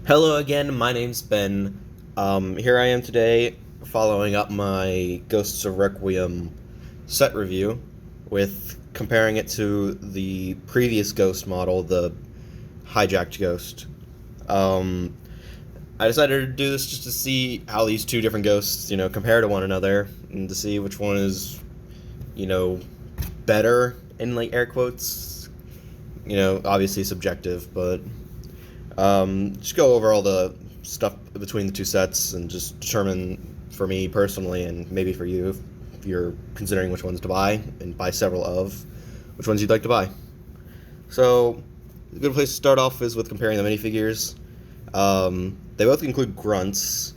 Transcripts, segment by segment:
Hello again, my name's Ben. Here I am today following up my Ghosts of Requiem set review with comparing it to the previous Ghost model, the Hijacked Ghost. Um, I decided to do this just to see how these two different ghosts, compare to one another and to see which one is, you know, better in like air quotes. Obviously subjective, but just go over all the stuff between the two sets and just determine for me personally, and maybe for you, if you're considering which ones to buy and buy several of, which ones you'd like to buy. So, a good place to start off is with comparing the minifigures. They both include grunts.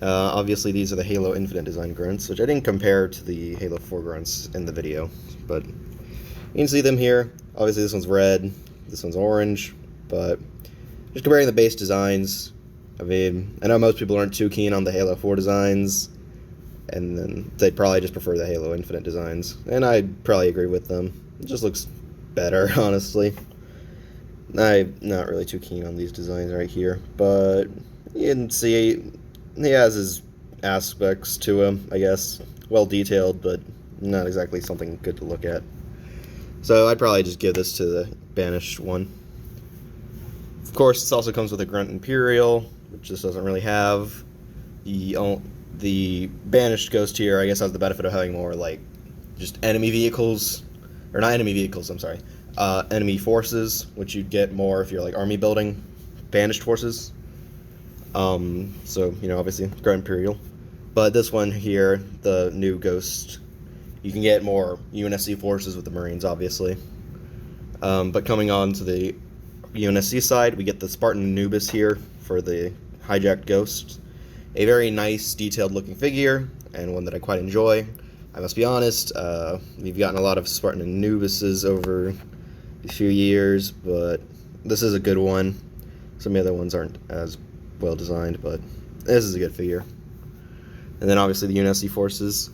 Obviously, these are the Halo Infinite design grunts, which I didn't compare to the Halo 4 grunts in the video, but you can see them here. Obviously, this one's red, this one's orange, but just comparing the base designs, I mean, I know most people aren't too keen on the Halo 4 designs, and then they'd probably just prefer the Halo Infinite designs, and I'd probably agree with them. It just looks better, honestly. I'm not really too keen on these designs right here, but you can see he has his aspects to him, I guess. Well detailed, but not exactly something good to look at. So I'd probably just give this to the banished one. Of course, this also comes with a Grunt Imperial, which this doesn't really have. The banished ghost here, I guess, has the benefit of having more, like, just enemy vehicles. Or not enemy vehicles, I'm sorry. Enemy forces, which you'd get more if you're, like, army building banished forces. So, obviously, Grunt Imperial. But this one here, the new ghost, you can get more UNSC forces with the Marines, obviously. But coming on to the UNSC side, we get the Spartan Anubis here for the Hijacked Ghost. A very nice, detailed-looking figure, and one that I quite enjoy. I must be honest, we've gotten a lot of Spartan Anubises over a few years, but this is a good one. Some of the other ones aren't as well designed, but this is a good figure. And then obviously the UNSC forces.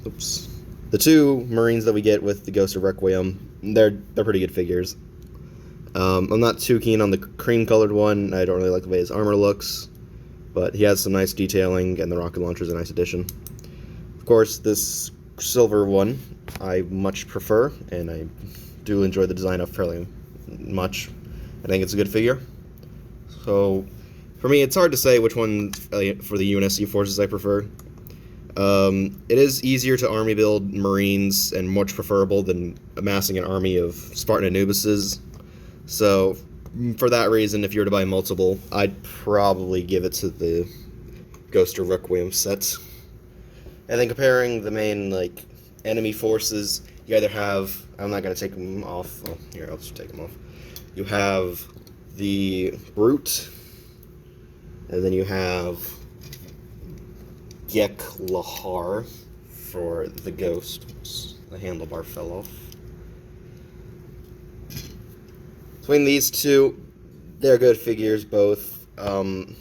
Oops. The two Marines that we get with the Ghost of Requiem, they're pretty good figures. I'm not too keen on the cream-colored one. I don't really like the way his armor looks, but he has some nice detailing, and the rocket launcher is a nice addition. Of course, this silver one I much prefer, and I do enjoy the design of fairly much. I think it's a good figure. So, for me, it's hard to say which one for the UNSC forces I prefer. It is easier to army build Marines and much preferable than amassing an army of Spartan Anubises. So, for that reason, if you were to buy multiple, I'd probably give it to the Ghost of Requiem set. And then comparing the main, enemy forces, you either have... I'm not going to take them off. Well, here, I'll just take them off. You have the Brute, and then you have Gek Lahar for the Ghost. Oops, the handlebar fell off. Between these two, they're good figures, both. The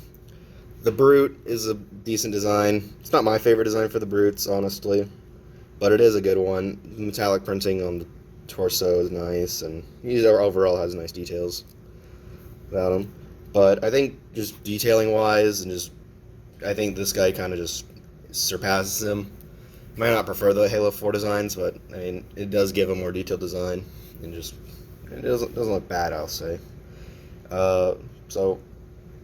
Brute is a decent design. It's not my favorite design for the Brutes, honestly, but it is a good one. The metallic printing on the torso is nice, and he overall has nice details about him. But I think just detailing-wise, and I think this guy kind of just surpasses him. I might not prefer the Halo 4 designs, but, I mean, it does give a more detailed design, and it doesn't look bad, I'll say. So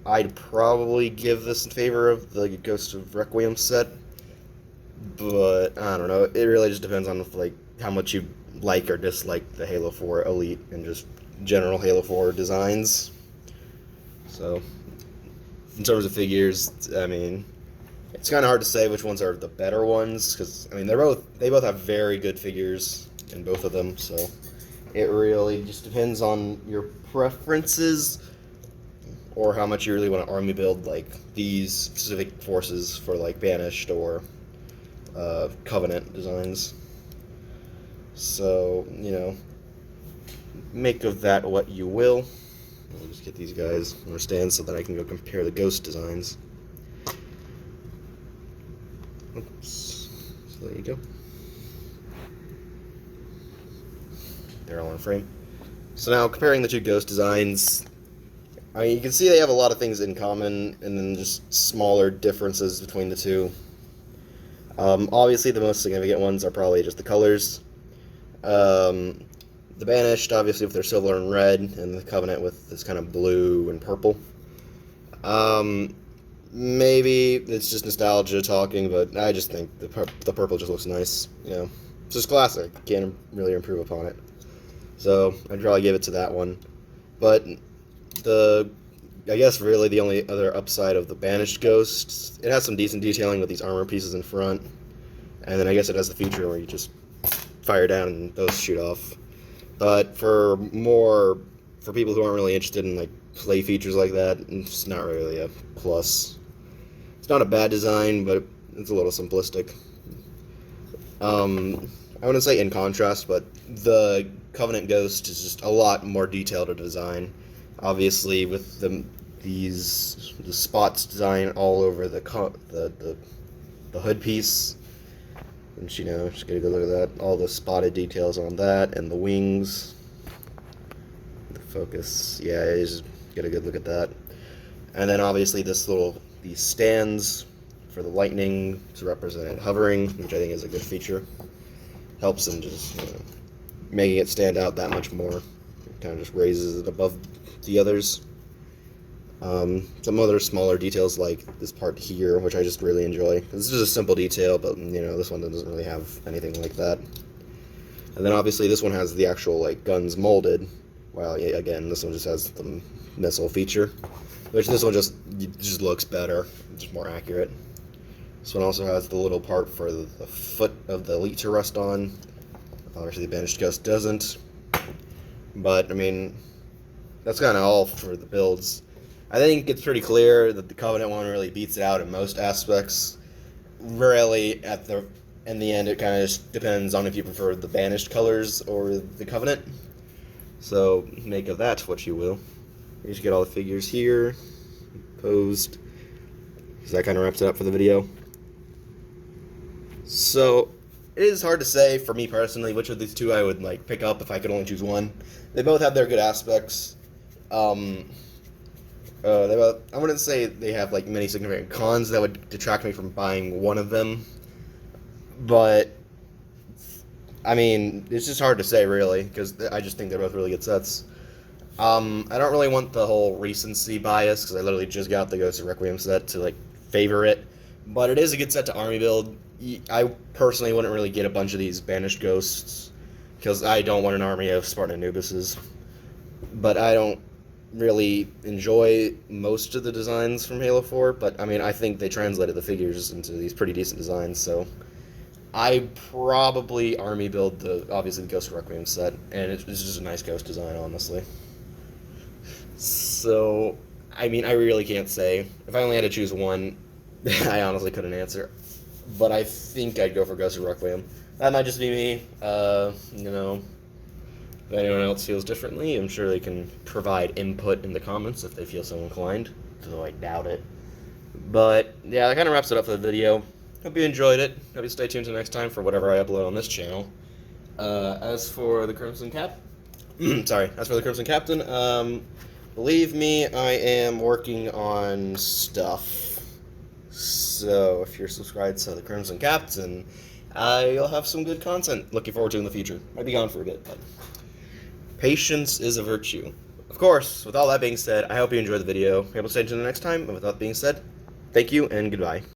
I'd probably give this in favor of the Ghost of Requiem set, but I don't know. It really just depends on how much you like or dislike the Halo 4 Elite and just general Halo 4 designs. So in terms of figures, I mean, it's kind of hard to say which ones are the better ones because I mean they both have very good figures in both of them, so it really just depends on your preferences or how much you really want to army build these specific forces for banished or Covenant designs. So, make of that what you will. I'll just get these guys on their stands so that I can go compare the Ghost designs. Oops. So there you go. They're all in frame. So now, comparing the two Ghost designs, I mean, you can see they have a lot of things in common, and then just smaller differences between the two. Obviously, the most significant ones are probably just the colors. Um, the Banished, obviously, with their silver and red, and the Covenant with this kind of blue and purple. Maybe it's just nostalgia talking, but I just think the purple just looks nice. You know, it's just classic. Can't really improve upon it. So I'd probably give it to that one. But I guess really the only other upside of the Banished Ghost, it has some decent detailing with these armor pieces in front, and then I guess it has the feature where you just fire down and those shoot off. But for people who aren't really interested in like play features like that, it's not really a plus. It's not a bad design, but it's a little simplistic. I wouldn't say in contrast, but the Covenant Ghost is just a lot more detailed to design. Obviously, with the spots design all over the hood piece, and just get a good look at that. All the spotted details on that, and the wings, the focus. Yeah, just get a good look at that. And then obviously these stands for the lightning to represent hovering, which I think is a good feature. Helps in just making it stand out that much more. It kind of just raises it above the others. Some other smaller details like this part here, which I just really enjoy. This is just a simple detail, but this one doesn't really have anything like that. And then obviously this one has the actual like guns molded, while again this one just has the missile feature, which this one just looks better, just more accurate. This one also has the little part for the foot of the elite to rest on. Obviously the Banished Ghost doesn't, but I mean that's kind of all for the builds. I think it's pretty clear that the Covenant one really beats it out in most aspects. Really, in the end, it kind of just depends on if you prefer the Banished colors or the Covenant. So make of that what you will. You just get all the figures here, posed. So that kind of wraps it up for the video. So it is hard to say for me personally which of these two I would like pick up if I could only choose one. They both have their good aspects. I wouldn't say they have like many significant cons that would detract me from buying one of them, but I mean it's just hard to say really because I just think they're both really good sets. I don't really want the whole recency bias because I literally just got the Ghost of Requiem set to like favor it, but it is a good set to army build. I personally wouldn't really get a bunch of these Banished Ghosts because I don't want an army of Spartan Anubises, but I don't really enjoy most of the designs from Halo 4, but I mean I think they translated the figures into these pretty decent designs, so I probably army build obviously the Ghost of Requiem set, and it's just a nice ghost design, honestly. So I mean I really can't say. If I only had to choose one, I honestly couldn't answer, but I think I'd go for Ghost of Requiem. That might just be me. If anyone else feels differently, I'm sure they can provide input in the comments if they feel so inclined, though I doubt it. But yeah, that kind of wraps it up for the video. Hope you enjoyed it. Hope you stay tuned to next time for whatever I upload on this channel. As for the Crimson Captain, believe me, I am working on stuff. So if you're subscribed to the Crimson Captain, you'll have some good content looking forward to in the future. Might be gone for a bit, but patience is a virtue. Of course, with all that being said, I hope you enjoyed the video. Able to stay tuned the next time, and with that being said, thank you and goodbye.